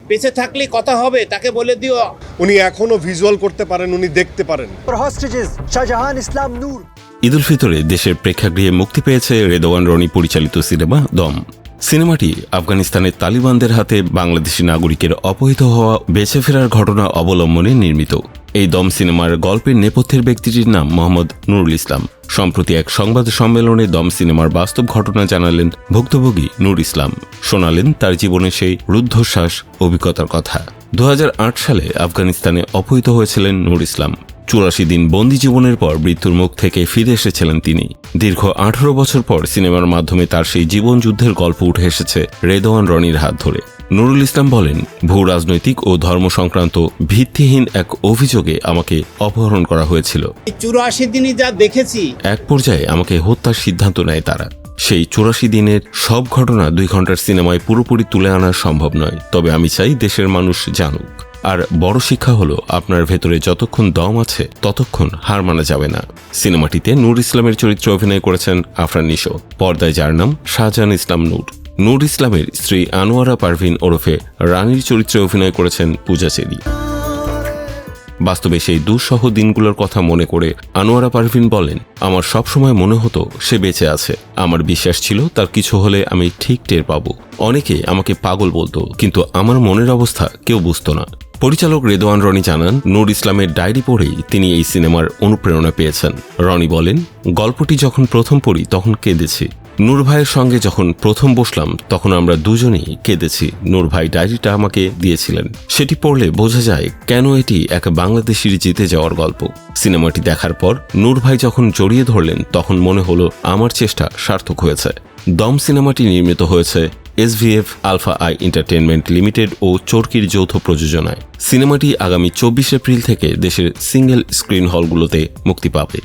বেঁচে থাকলে কথা হবে, তাকে বলে দিও। উনি এখনো ভিজুয়াল করতে পারেন, উনি দেখতে পারেন। শাহজাহান ইসলাম নূর। ঈদ উল ফিতরে দেশের প্রেক্ষাগৃহে মুক্তি পেয়েছে রেদওয়ান রনি পরিচালিত সিনেমা দম। সিনেমাটি আফগানিস্তানের তালিবানদের হাতে বাংলাদেশি নাগরিকের অপহৃত হওয়া বেঁচে ফেরার ঘটনা অবলম্বনে নির্মিত। এই দম সিনেমার গল্পের নেপথ্যের ব্যক্তিটির নাম মোহাম্মদ নুরুল ইসলাম। সম্প্রতি এক সংবাদ সম্মেলনে দম সিনেমার বাস্তব ঘটনা জানালেন ভুক্তভোগী নূর ইসলাম। শোনালেন তার জীবনে সেই রুদ্ধশ্বাস অভিজ্ঞতার কথা। 2008 সালে আফগানিস্তানে অপহৃত হয়েছিলেন নূর ইসলাম। 84 দিন বন্দি জীবনের পর মৃত্যুর মুখ থেকে ফিরে এসেছিলেন তিনি। দীর্ঘ 18 বছর পর সিনেমার মাধ্যমে তার সেই জীবন যুদ্ধের গল্প উঠে এসেছে রেদওয়ান রনির হাত ধরে। নুরুল ইসলাম বলেন, ভূ রাজনৈতিক ও ধর্ম সংক্রান্ত ভিত্তিহীন এক অভিযোগে আমাকে অপহরণ করা হয়েছিল। 84 দিনই যা দেখেছি, এক পর্যায়ে আমাকে হত্যার সিদ্ধান্ত নেয় তারা। সেই 84 দিনের সব ঘটনা 2 ঘন্টার সিনেমায় পুরোপুরি তুলে আনা সম্ভব নয়, তবে আমি চাই দেশের মানুষ জানুক। আর বড় শিক্ষা হলো, আপনার ভেতরে যতক্ষণ দম আছে ততক্ষণ হার মানা যাবে না। সিনেমাটিতে নূর ইসলামের চরিত্রে অভিনয় করেছেন আফরান নিশো, পর্দায় যার নাম শাহজাহান ইসলাম নূর। নূর ইসলামের স্ত্রী আনোয়ারা পারভিন ওরফে রানীর চরিত্রে অভিনয় করেছেন পূজা চেরি। বাস্তবে সেই দুঃসহ দিনগুলোর কথা মনে করে আনোয়ারা পারভিন বলেন, আমার সবসময় মনে হতো সে বেঁচে আছে। আমার বিশ্বাস ছিল তার কিছু হলে আমি ঠিক টের পাবো। অনেকে আমাকে পাগল বলতো, কিন্তু আমার মনের অবস্থা কেউ বুঝতো না। পরিচালক রেদওয়ান রনি জানান, নূর ইসলামের ডায়েরি পড়েই তিনি এই সিনেমার অনুপ্রেরণা পেয়েছেন। রনি বলেন, গল্পটি যখন প্রথম পড়ি তখন কেঁদেছি। নূর ভাইয়ের সঙ্গে যখন প্রথম বসলাম তখন আমরা দুজনেই কেঁদেছি। নূর ভাই ডায়েরিটা আমাকে দিয়েছিলেন। সেটি পড়লে বোঝা যায় কেন এটি এক বাংলাদেশির জিতে যাওয়ার গল্প। সিনেমাটি দেখার পর নূর ভাই যখন জড়িয়ে ধরলেন তখন মনে হলো আমার চেষ্টা সার্থক হয়েছে। দম সিনেমাটি নির্মিত হয়েছে SVF Alpha I Entertainment Limited ও চরকির যৌথ প্রযোজনায়। সিনেমাটি আগামী 24 এপ্রিল থেকে দেশের সিঙ্গেল স্ক্রিন হলগুলোতে মুক্তি পাবে।